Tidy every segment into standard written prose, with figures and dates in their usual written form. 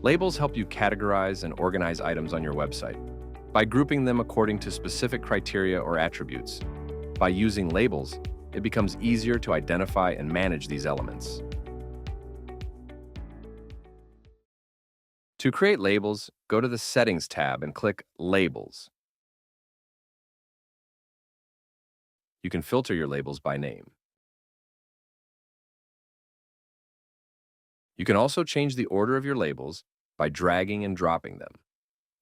Labels help you categorize and organize items on your website by grouping them according to specific criteria or attributes. By using labels, it becomes easier to identify and manage these elements. To create labels, go to the Settings tab and click Labels. You can filter your labels by name. You can also change the order of your labels by dragging and dropping them.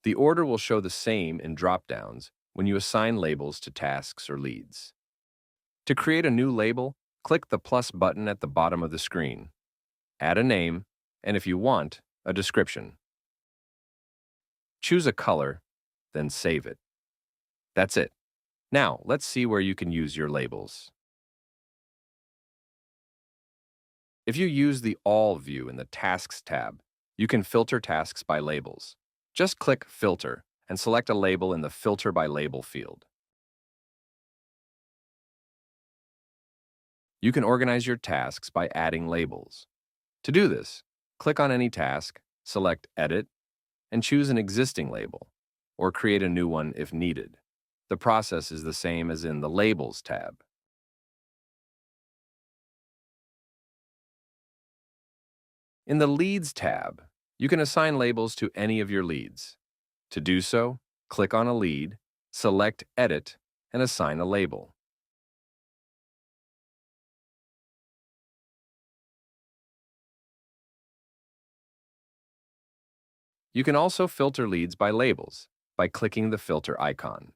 The order will show the same in drop-downs when you assign labels to tasks or leads. To create a new label, click the plus button at the bottom of the screen. Add a name, and if you want, a description. Choose a color, then save it. That's it. Now, let's see where you can use your labels. If you use the All view in the Tasks tab, you can filter tasks by labels. Just click Filter and select a label in the Filter by Label field. You can organize your tasks by adding labels. To do this, click on any task, select Edit, and choose an existing label, or create a new one if needed. The process is the same as in the Labels tab. In the Leads tab, you can assign labels to any of your leads. To do so, click on a lead, select Edit, and assign a label. You can also filter leads by labels by clicking the filter icon.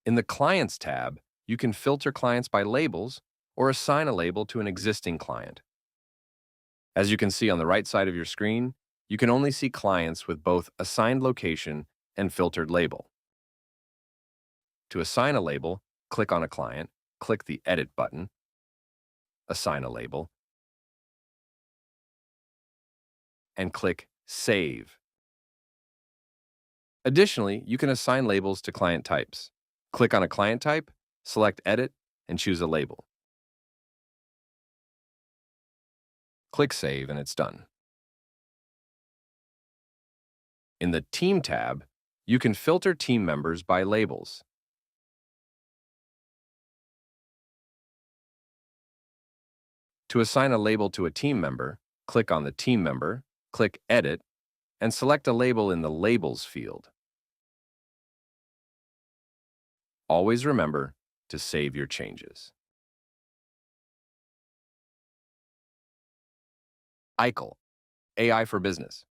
In the Clients tab, you can filter clients by labels or assign a label to an existing client. As you can see on the right side of your screen, you can only see clients with both assigned location and filtered label. To assign a label, click on a client, click the Edit button, assign a label, and click Save. Additionally, you can assign labels to client types. Click on a client type, select Edit, and choose a label. Click Save, and it's done. In the Team tab, you can filter team members by labels. To assign a label to a team member, click on the team member, click Edit, and select a label in the Labels field. Always remember to save your changes. IKOL, AI for Business.